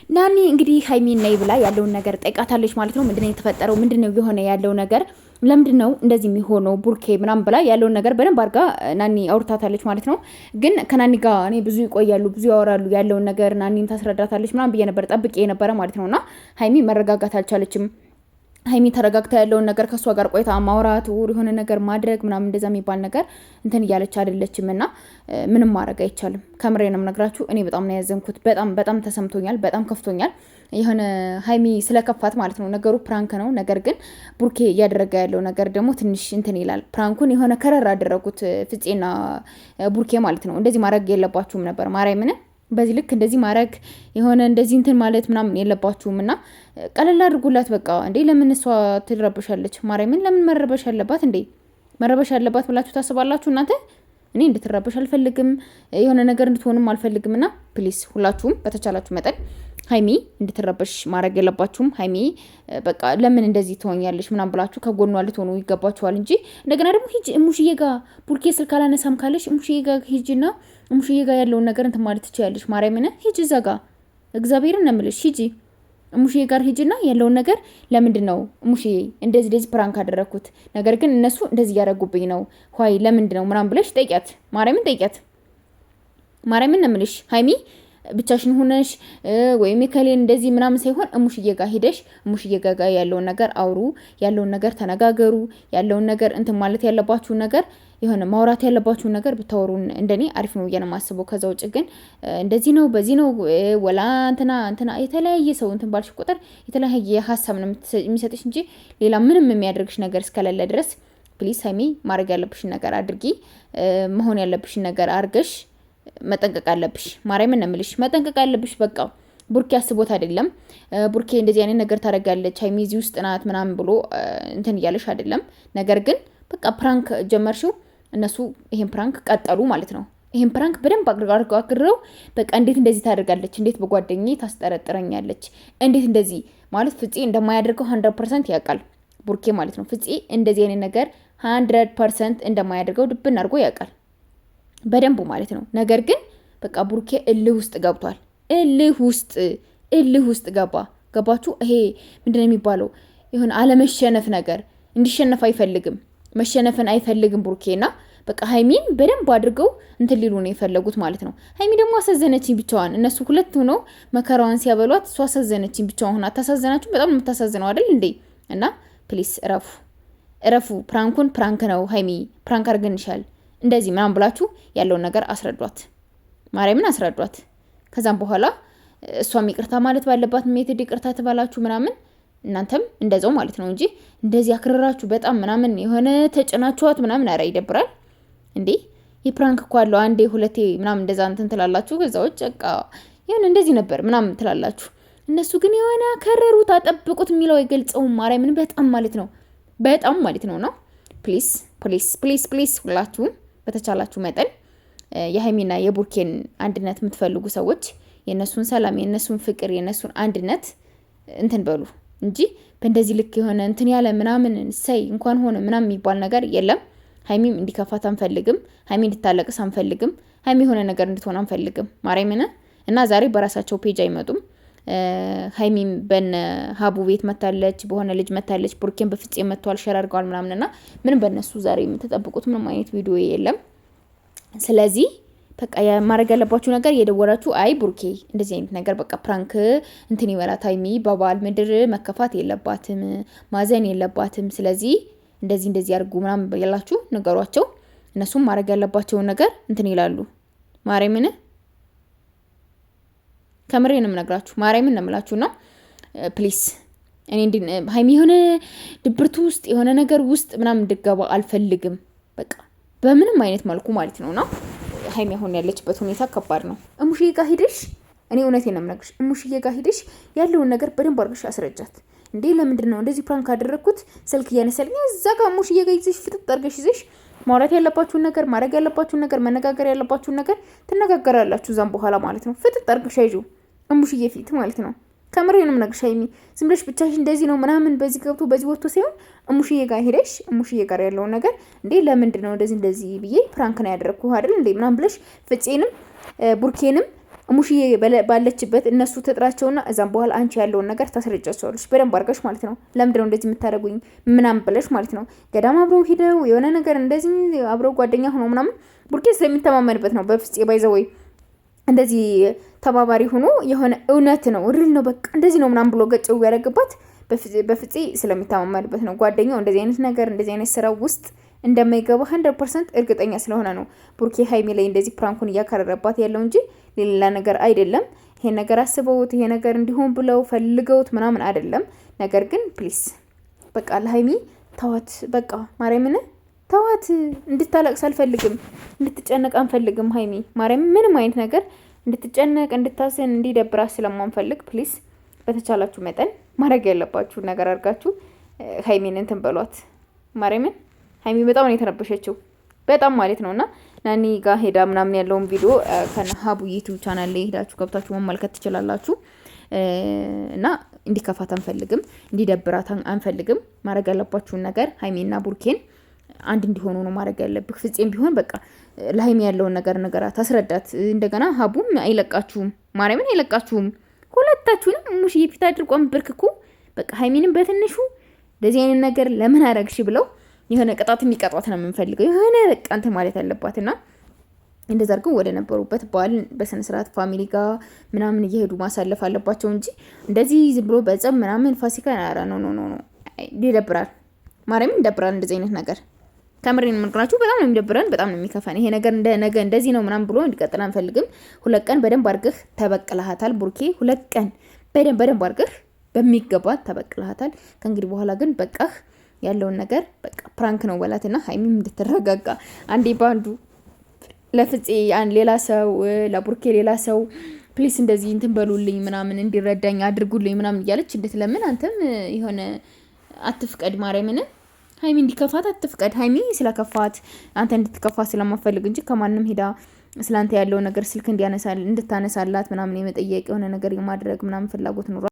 ናኒ እንግዲህ ሀይሚን ነይ ብላ ያለውን ነገር ጠይቃታለች ማለት ነው። ምንድነው የተፈጠረው? ምንድነው የሆነ ያለው ነገር? ለምንድነው እንደዚህ የሚሆነው? ቡርኬ ምናምን ብላ ያለውን ነገር በደንብ አድርጋ ናኒ አውርታታለች ማለት ነው። ግን ከናኒ ጋር እኔ ብዙ ይቆያሉ፣ ብዙ ያወራሉ ያለውን ነገር ናኒን ታስረዳታለች ምናምን ብዬ ነበር ጠብቄ የነበረ ማለት ነውና ሀይሚ መረጋጋት አልቻለችም። ሀይሚ ተረጋግታ ያለውን ነገር ከሷ ጋር ቆይታ ማውራት የሆነ ነገር ማድረግ ምናምን እንደዛ የሚባል ነገር እንትን እያለች አይደለችም። እና ምንም ማድረግ አይቻልም። ከምሬ ነው የምነግራችሁ። እኔ በጣም ነው ያዘንኩት። በጣም ተሰምቶኛል። በጣም ከፍቶኛል። የሆነ ሀይሚ ስለከፋት ማለት ነው። ነገሩ ፕራንክ ነው። ነገር ግን ቡርኬ እያደረገ ያለው ነገር ደግሞ ትንሽ እንትን ይላል። ፕራንኩን የሆነ ከረር አደረጉት ፍፄና ቡርኬ ማለት ነው። እንደዚህ ማድረግ የለባችሁም ነበር ማርያምን በዚህ ልክ እንደዚህ ማድረግ የሆነ እንደዚህ እንትን ማለት ምናምን የለባችሁም። እና ቀለል አድርጉላት በቃ። እንዴ ለምን እሷ ትረበሻለች? ማርያምን ለምን መረበሽ አለባት እንዴ? መረበሽ አለባት ብላችሁ ታስባላችሁ እናንተ? እኔ እንድትረበሽ አልፈልግም፣ የሆነ ነገር እንድትሆንም አልፈልግም። እና ፕሊስ ሁላችሁም በተቻላችሁ መጠን ሀይሚ እንድትረበሽ ማድረግ የለባችሁም። ሀይሚ በቃ ለምን እንደዚህ ትሆኛለሽ ምናምን ብላችሁ ከጎኗ ልትሆኑ ይገባችኋል እንጂ እንደገና ደግሞ ሂጂ እሙሽዬ ጋር ቡርኬ ስልክ አላነሳም ካለሽ እሙሽዬ ጋር ሂጂና እሙሽዬ ጋር ያለውን ነገር እንትን ማለት ትችያለሽ። ማርያምን ሂጂ እዛ ጋር እግዚአብሔርን ነው የምልሽ። ሂጂ እሙሽዬ ጋር ሂጂና ያለውን ነገር ለምንድን ነው እሙሽዬ እንደዚህ ፕራንክ አደረኩት፣ ነገር ግን እነሱ እንደዚህ እያደረጉብኝ ነው ሆይ ለምንድን ነው ምናምን ብለሽ ጠይቂያት። ማርያምን ጠይቂያት። ማርያምን ነው የምልሽ ሀይሚ ብቻሽን ሆነሽ ወይም ከሌን እንደዚህ ምናምን ሳይሆን እሙሽዬ ጋር ሄደሽ እሙሽዬ ጋር ያለውን ነገር አውሩ፣ ያለውን ነገር ተነጋገሩ፣ ያለውን ነገር እንትን ማለት ያለባችሁ ነገር የሆነ ማውራት ያለባችሁ ነገር ብታወሩን እንደኔ አሪፍ ነው ብዬ ነው የማስበው። ከዛ ውጭ ግን እንደዚህ ነው በዚህ ነው ወላ እንትና የተለያየ ሰው እንትን ባልሽ ቁጥር የተለያየ ሀሳብ ነው የሚሰጥሽ እንጂ ሌላ ምንም የሚያደርግሽ ነገር እስከሌለ ድረስ ፕሊስ ሀይሚ ማድረግ ያለብሽን ነገር አድርጊ፣ መሆን ያለብሽን ነገር አርገሽ መጠንቀቅ አለብሽ። ማርያምን ነው የምልሽ መጠንቀቅ አለብሽ። በቃ ቡርኬ አስቦት አይደለም። ቡርኬ እንደዚህ አይነት ነገር ታደርጋለች ሀይሚ እዚህ ውስጥ ናት ምናምን ብሎ እንትን እያለሽ አይደለም። ነገር ግን በቃ ፕራንክ ጀመርሽው፣ እነሱ ይሄን ፕራንክ ቀጠሉ ማለት ነው። ይሄን ፕራንክ በደንብ አግረው በቃ እንዴት እንደዚህ ታደርጋለች፣ እንዴት በጓደኛዬ ታስጠረጥረኛለች፣ እንዴት እንደዚህ ማለት ፍፄ እንደማያደርገው 100% ያውቃል ቡርኬ ማለት ነው። ፍፄ እንደዚህ አይነት ነገር 100% እንደማያደርገው ድብን አድርጎ ያውቃል በደንቡ ማለት ነው። ነገር ግን በቃ ቡርኬ እልህ ውስጥ ገብቷል። እልህ ውስጥ ገባችሁ? ይሄ ምንድነው የሚባለው? የሆነ አለመሸነፍ ነገር እንዲሸነፍ አይፈልግም፣ መሸነፍን አይፈልግም ቡርኬና በቃ ሀይሚን በደንብ አድርገው እንትን ሊሉ ነው የፈለጉት ማለት ነው። ሀይሚ ደግሞ አሳዘነችኝ ብቻዋን። እነሱ ሁለት ሆነው መከራዋን ሲያበሏት እሷ አሳዘነችኝ ብቻዋን ሆና። አታሳዘናችሁ? በጣም ነው የምታሳዝነው አይደል እንዴ? እና ፕሊስ እረፉ። ፕራንኩን ፕራንክ ነው ሀይሚ ፕራንክ አድርገንሻል እንደዚህ ምናምን ብላችሁ ያለውን ነገር አስረዷት፣ ማርያምን አስረዷት። ከዛም በኋላ እሷም ይቅርታ ማለት ባለባት ሜትድ ይቅርታ ትባላችሁ ምናምን፣ እናንተም እንደዛው ማለት ነው እንጂ እንደዚህ አክረራችሁ በጣም ምናምን የሆነ ተጭናችኋት ምናምን አራ ይደብራል እንዴ። የፕራንክ እኮ አለው አንዴ ሁለቴ ምናምን እንደዛ እንትን ትላላችሁ። ከዛ ውጭ በቃ የሆነ እንደዚህ ነበር ምናምን ትላላችሁ። እነሱ ግን የሆነ ከረሩት አጠብቁት የሚለው አይገልጸውም። ማርያምን በጣም ማለት ነው ነው። ፕሊስ ሁላችሁም በተቻላችሁ መጠን የሀይሚና የቡርኬን አንድነት የምትፈልጉ ሰዎች የነሱን ሰላም፣ የነሱን ፍቅር፣ የነሱን አንድነት እንትን በሉ እንጂ በእንደዚህ ልክ የሆነ እንትን ያለ ምናምን ሰይ እንኳን ሆነ ምናምን የሚባል ነገር የለም። ሀይሚም እንዲከፋት አንፈልግም። ሀይሚ እንድታለቅስ አንፈልግም። ሀይሚ የሆነ ነገር እንድትሆን አንፈልግም። ማርያምን እና ዛሬ በራሳቸው ፔጅ አይመጡም። ሀይሚም በነ ሀቡ ቤት መታለች፣ በሆነ ልጅ መታለች፣ ቡርኬን በፍፄ መጥቷል፣ ሸር አድርገዋል ምናምንና ምንም በእነሱ ዛሬ የምትጠብቁት ምንም አይነት ቪዲዮ የለም። ስለዚህ በቃ ማድረግ ያለባችሁ ነገር የደወራችሁ አይ ቡርኬ እንደዚህ አይነት ነገር በቃ ፕራንክ እንትን ይበላት ሀይሚ በባል ምድር መከፋት የለባትም፣ ማዘን የለባትም። ስለዚህ እንደዚህ አድርጉ ምናምን ያላችሁ ነገሯቸው። እነሱም ማድረግ ያለባቸውን ነገር እንትን ይላሉ። ማርያምን ከምሬንም ነግራችሁ ማርያምን ነው የምላችሁና ፕሊስ እኔ ሀይሚ የሆነ ድብርቱ ውስጥ የሆነ ነገር ውስጥ ምናምን እንድገባ አልፈልግም። በቃ በምንም አይነት መልኩ ማለት ነውና ሀይሚ አሁን ያለችበት ሁኔታ ከባድ ነው። እሙሽዬ ጋር ሄደሽ እኔ እውነቴን ነው የምነግርሽ፣ እሙሽዬ ጋር ሄደሽ ያለውን ነገር በደንብ አድርገሽ አስረጃት። እንዴ ለምንድን ነው እንደዚህ ፕራንክ አደረኩት ስልክ እያነሳልኝ እዛ ጋር እሙሽዬ ጋር ይዘሽ ፍጥጥ አድርገሽ ይዘሽ ማውራት ያለባችሁን ነገር ማድረግ ያለባችሁን ነገር መነጋገር ያለባችሁን ነገር ትነጋገራላችሁ። ዛም በኋላ ማለት ነው ፍጥጥ አድርገሽ አይጁ እሙሽዬ ፊት ማለት ነው። ከምሬንም ነግርሽ ሀይሚ ዝም ብለሽ ብቻሽ እንደዚህ ነው ምናምን በዚህ ገብቶ በዚህ ወጥቶ ሳይሆን እሙሽዬ ጋር ሄደሽ እሙሽዬ ጋር ያለውን ነገር እንዴ ለምንድን ነው እንደዚህ ብዬ ፕራንክ ነው ያደረኩ አይደል እንዴ ምናምን ብለሽ ፍፄንም ቡርኬንም ሙሽዬ ባለችበት እነሱ ትጥራቸውና እዛም በኋላ አንቺ ያለውን ነገር ታስረጫቸዋለሽ በደንብ አድርገሽ ማለት ነው። ለምንድን ነው እንደዚህ የምታደርጉኝ ምናምን ብለሽ ማለት ነው። ገዳም አብረው ሂደው የሆነ ነገር እንደዚህ አብረው ጓደኛ ሆኖ ምናምን ቡርኬ ስለሚተማመንበት ነው በፍፄ ባይዘወይ እንደዚህ ተባባሪ ሆኖ የሆነ እውነት ነው ሪል ነው በቃ እንደዚህ ነው ምናምን ብሎ ገጨው ያደረገባት በፍፄ ስለሚተማመንበት ነው። ጓደኛው እንደዚህ አይነት ነገር እንደዚህ አይነት ስራ ውስጥ እንደማይገባ 100% እርግጠኛ ስለሆነ ነው ቡርኬ ሀይሚ ላይ እንደዚህ ፕራንኩን እያከረረባት ያለው እንጂ ሌላ ነገር አይደለም። ይሄ ነገር አስበውት ይሄ ነገር እንዲሆን ብለው ፈልገውት ምናምን አይደለም። ነገር ግን ፕሊስ በቃ ለሀይሚ ተዋት፣ በቃ ማርያምን ተዋት። እንድታለቅስ አልፈልግም፣ እንድትጨነቅ አንፈልግም። ሀይሚ ማርያም ምንም አይነት ነገር እንድትጨነቅ እንድታስን እንዲደብራት ስለማንፈልግ ፕሊስ በተቻላችሁ መጠን ማድረግ ያለባችሁ ነገር አድርጋችሁ ሀይሚን እንትን በሏት። ማርያምን ሀይሚ በጣም ነው የተረበሸችው በጣም ማለት ነውና ናኒ ጋር ሄዳ ምናምን ያለውን ቪዲዮ ከነ ሀቡ ዩቲዩብ ቻናል ላይ ሄዳችሁ ገብታችሁ መመልከት ትችላላችሁ። እና እንዲከፋት አንፈልግም፣ እንዲደብራት አንፈልግም። ማድረግ ያለባችሁን ነገር ሀይሚና ቡርኬን አንድ እንዲሆኑ ነው ማድረግ ያለብህ። ፍፄም ቢሆን በቃ ለሀይሚ ያለውን ነገር ነገራት፣ አስረዳት። እንደገና ሀቡም አይለቃችሁም፣ ማርያምን አይለቃችሁም። ሁለታችሁንም ሙሽዬ ፊት አድርቆም ብርክኩ በቃ ሀይሚንም በትንሹ እንደዚህ አይነት ነገር ለምን አረግሽ ብለው የሆነ ቅጣት የሚቀጧት ነው የምንፈልገው። የሆነ በቃ እንትን ማለት ያለባትና እንደዛ አድርገው ወደ ነበሩበት በዓል በስነ ስርዓት ፋሚሊ ጋር ምናምን እየሄዱ ማሳለፍ አለባቸው እንጂ እንደዚህ ዝም ብሎ በጸብ ምናምን ፋሲካ ያራ ነው ይደብራል። ማርያምን ይደብራል እንደዚህ አይነት ነገር። ከምሬን የምንገራችሁ በጣም ነው የሚደብረን፣ በጣም ነው የሚከፋን። ይሄ ነገር እንደ ነገ እንደዚህ ነው ምናምን ብሎ እንዲቀጥል አንፈልግም። 2 ቀን በደንብ አድርገህ ተበቅለሃታል ቡርኬ፣ 2 ቀን በደንብ አድርገህ በሚገባ ተበቅለሃታል። ከእንግዲህ በኋላ ግን በቃህ ያለውን ነገር በቃ ፕራንክ ነው በላትና ሀይሚም እንድትረጋጋ አንዴ ባንዱ ለፍፄ ሌላ ሰው ለቡርኬ ሌላ ሰው ፕሊስ እንደዚህ እንትን በሉልኝ ምናምን እንዲረዳኝ አድርጉልኝ ምናምን እያለች እንድትለምን አንተም የሆነ አትፍቀድ። ማርያምን ሀይሚ እንዲከፋት አትፍቀድ። ሀይሚ ስለከፋት አንተ እንድትከፋ ስለማፈልግ እንጂ ከማንም ሄዳ ስላንተ ያለው ነገር ስልክ እንድታነሳላት ምናምን የመጠየቅ የሆነ ነገር የማድረግ ምናምን ፍላጎት ኑሮ